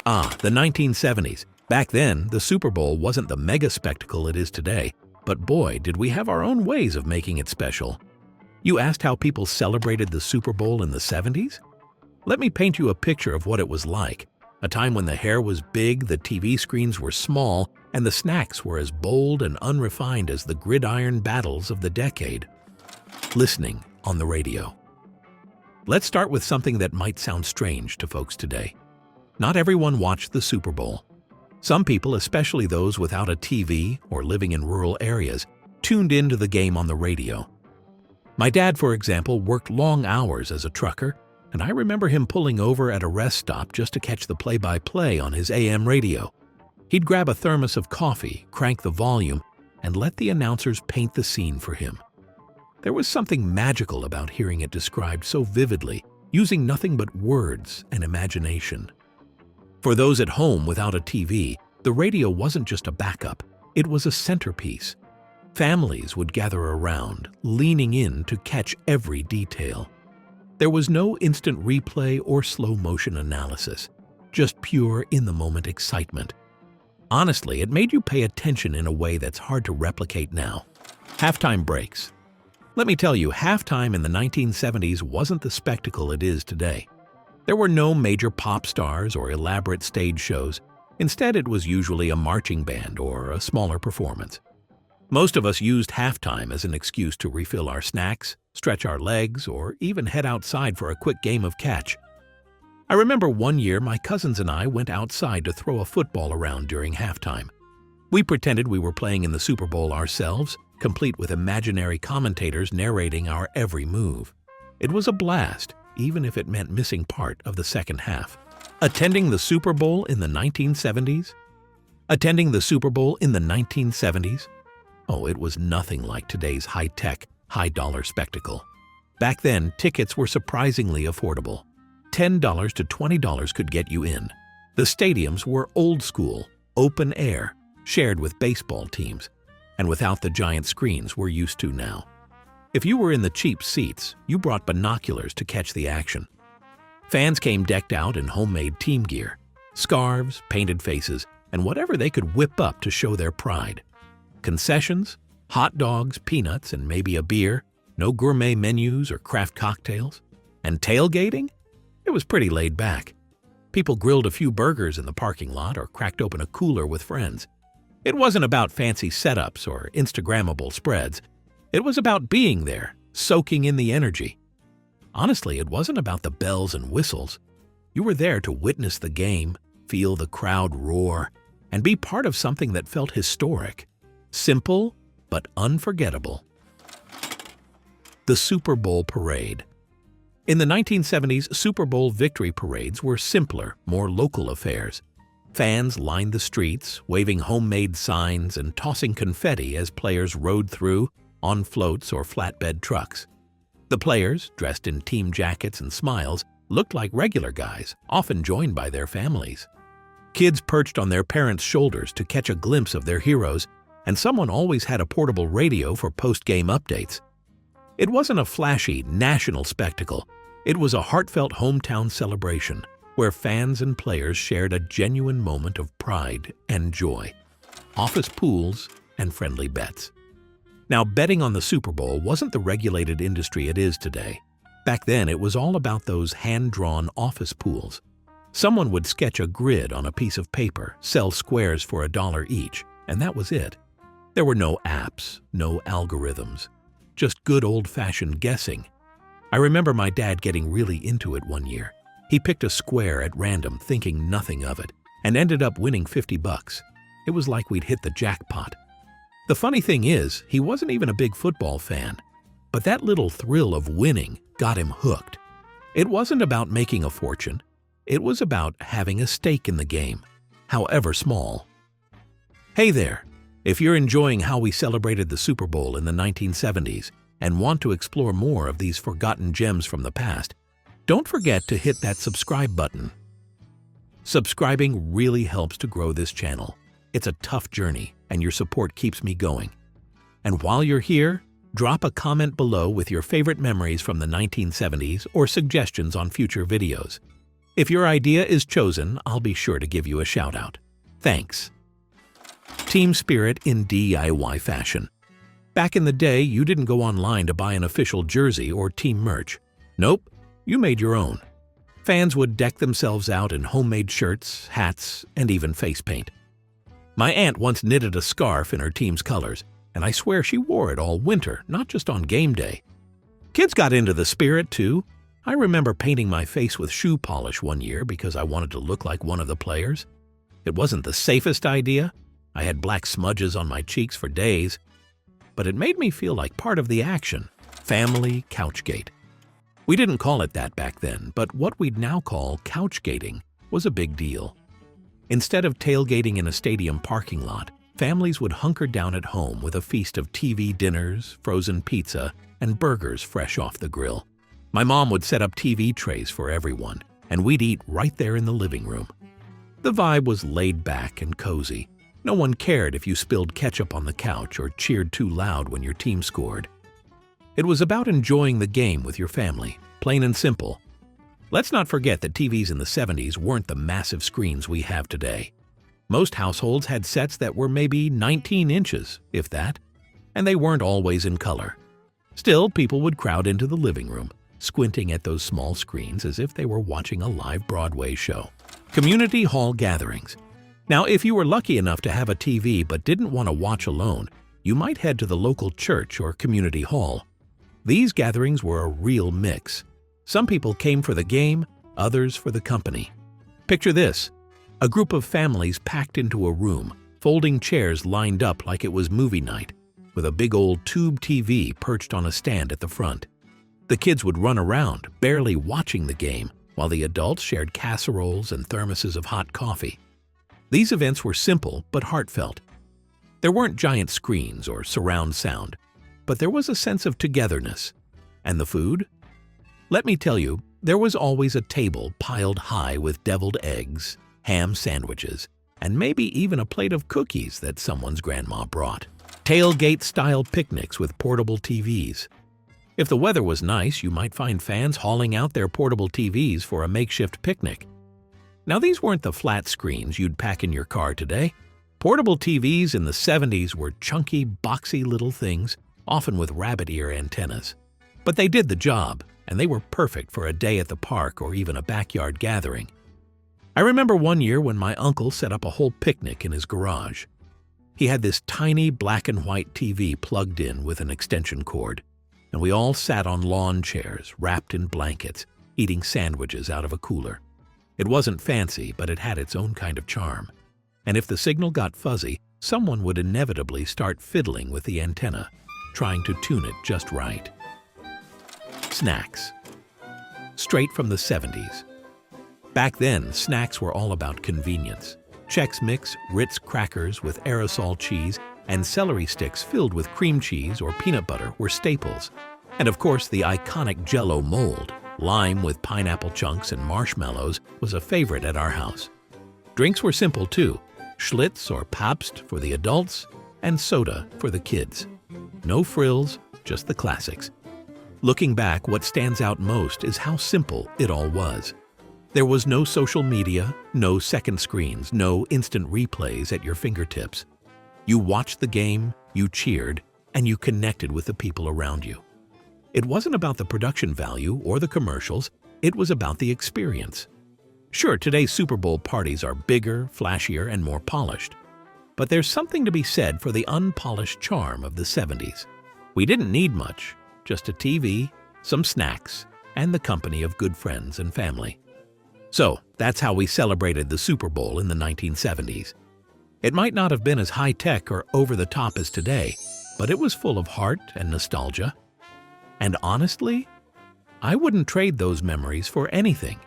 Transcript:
The 1970s. Back then, the Super Bowl wasn't the mega spectacle it is today, but boy, did we have our own ways of making it special. You asked how people celebrated the Super Bowl in the 70s? Let me paint you a picture of what it was like. A time when the hair was big, the TV screens were small, and the snacks were as bold and unrefined as the gridiron battles of the decade. Listening on the radio. Let's start with something that might sound strange to folks today. Not everyone watched the Super Bowl. Some people, especially those without a TV or living in rural areas, tuned into the game on the radio. My dad, for example, worked long hours as a trucker, and I remember him pulling over at a rest stop just to catch the play-by-play on his AM radio. He'd grab a thermos of coffee, crank the volume, and let the announcers paint the scene for him. There was something magical about hearing it described so vividly, using nothing but words and imagination. For those at home without a TV, the radio wasn't just a backup, it was a centerpiece. Families would gather around, leaning in to catch every detail. There was no instant replay or slow-motion analysis, just pure in-the-moment excitement. Honestly, it made you pay attention in a way that's hard to replicate now. Halftime breaks. Let me tell you, halftime in the 1970s wasn't the spectacle it is today. There were no major pop stars or elaborate stage shows. Instead, it was usually a marching band or a smaller performance. Most of us used halftime as an excuse to refill our snacks, stretch our legs, or even head outside for a quick game of catch. I remember one year my cousins and I went outside to throw a football around during halftime. We pretended we were playing in the Super Bowl ourselves, complete with imaginary commentators narrating our every move. It was a blast, even if it meant missing part of the second half. Attending the Super Bowl in the 1970s? Attending the Super Bowl in the 1970s? Oh, it was nothing like today's high-tech, high-dollar spectacle. Back then, tickets were surprisingly affordable. $10 to $20 could get you in. The stadiums were old school, open air, shared with baseball teams, and without the giant screens we're used to now. If you were in the cheap seats, you brought binoculars to catch the action. Fans came decked out in homemade team gear, scarves, painted faces, and whatever they could whip up to show their pride. Concessions, hot dogs, peanuts, and maybe a beer, no gourmet menus or craft cocktails. And tailgating? It was pretty laid back. People grilled a few burgers in the parking lot or cracked open a cooler with friends. It wasn't about fancy setups or Instagrammable spreads. It was about being there, soaking in the energy. Honestly, it wasn't about the bells and whistles. You were there to witness the game, feel the crowd roar, and be part of something that felt historic. Simple, but unforgettable. The Super Bowl Parade. In the 1970s, Super Bowl victory parades were simpler, more local affairs. Fans lined the streets, waving homemade signs and tossing confetti as players rode through on floats or flatbed trucks. The players, dressed in team jackets and smiles, looked like regular guys, often joined by their families. Kids perched on their parents' shoulders to catch a glimpse of their heroes, and someone always had a portable radio for post-game updates. It wasn't a flashy national spectacle. It was a heartfelt hometown celebration where fans and players shared a genuine moment of pride and joy. Office pools and friendly bets. Now, betting on the Super Bowl wasn't the regulated industry it is today. Back then, it was all about those hand-drawn office pools. Someone would sketch a grid on a piece of paper, sell squares for $1 each, and that was it. There were no apps, no algorithms, just good old-fashioned guessing. I remember my dad getting really into it one year. He picked a square at random, thinking nothing of it, and ended up winning $50. It was like we'd hit the jackpot. The funny thing is, he wasn't even a big football fan, but that little thrill of winning got him hooked. It wasn't about making a fortune. It was about having a stake in the game, however small. Hey there! If you're enjoying how we celebrated the Super Bowl in the 1970s and want to explore more of these forgotten gems from the past, don't forget to hit that subscribe button. Subscribing really helps to grow this channel. It's a tough journey, and your support keeps me going. And while you're here, drop a comment below with your favorite memories from the 1970s or suggestions on future videos. If your idea is chosen, I'll be sure to give you a shout-out. Thanks. Team spirit in DIY fashion. Back in the day, you didn't go online to buy an official jersey or team merch. Nope, you made your own. Fans would deck themselves out in homemade shirts, hats, and even face paint. My aunt once knitted a scarf in her team's colors, and I swear she wore it all winter, not just on game day. Kids got into the spirit, too. I remember painting my face with shoe polish one year because I wanted to look like one of the players. It wasn't the safest idea. I had black smudges on my cheeks for days, but it made me feel like part of the action. Family Couchgate. We didn't call it that back then, but what we'd now call Couchgating was a big deal. Instead of tailgating in a stadium parking lot, families would hunker down at home with a feast of TV dinners, frozen pizza, and burgers fresh off the grill. My mom would set up TV trays for everyone, and we'd eat right there in the living room. The vibe was laid back and cozy. No one cared if you spilled ketchup on the couch or cheered too loud when your team scored. It was about enjoying the game with your family, plain and simple. Let's not forget that TVs in the 70s weren't the massive screens we have today. Most households had sets that were maybe 19 inches, if that, and they weren't always in color. Still, people would crowd into the living room, squinting at those small screens as if they were watching a live Broadway show. Community hall gatherings. Now, if you were lucky enough to have a TV but didn't want to watch alone, you might head to the local church or community hall. These gatherings were a real mix. Some people came for the game, others for the company. Picture this: a group of families packed into a room, folding chairs lined up like it was movie night, with a big old tube TV perched on a stand at the front. The kids would run around, barely watching the game, while the adults shared casseroles and thermoses of hot coffee. These events were simple but heartfelt. There weren't giant screens or surround sound, but there was a sense of togetherness. And the food? Let me tell you, there was always a table piled high with deviled eggs, ham sandwiches, and maybe even a plate of cookies that someone's grandma brought. Tailgate-style picnics with portable TVs. If the weather was nice, you might find fans hauling out their portable TVs for a makeshift picnic. Now, these weren't the flat screens you'd pack in your car today. Portable TVs in the 70s were chunky, boxy little things, often with rabbit ear antennas. But they did the job, and they were perfect for a day at the park or even a backyard gathering. I remember one year when my uncle set up a whole picnic in his garage. He had this tiny black and white TV plugged in with an extension cord, and we all sat on lawn chairs, wrapped in blankets, eating sandwiches out of a cooler. It wasn't fancy, but it had its own kind of charm. And if the signal got fuzzy, someone would inevitably start fiddling with the antenna, trying to tune it just right. Snacks. Straight from the 70s. Back then, snacks were all about convenience. Chex Mix, Ritz crackers with aerosol cheese, and celery sticks filled with cream cheese or peanut butter were staples. And of course, the iconic Jell-O mold. Lime with pineapple chunks and marshmallows was a favorite at our house. Drinks were simple too: Schlitz or Pabst for the adults, and soda for the kids. No frills, just the classics. Looking back, what stands out most is how simple it all was. There was no social media, no second screens, no instant replays at your fingertips. You watched the game, you cheered, and you connected with the people around you. It wasn't about the production value or the commercials, it was about the experience. Sure, today's Super Bowl parties are bigger, flashier, and more polished. But there's something to be said for the unpolished charm of the 70s. We didn't need much, just a TV, some snacks, and the company of good friends and family. So, that's how we celebrated the Super Bowl in the 1970s. It might not have been as high-tech or over-the-top as today, but it was full of heart and nostalgia. And honestly, I wouldn't trade those memories for anything.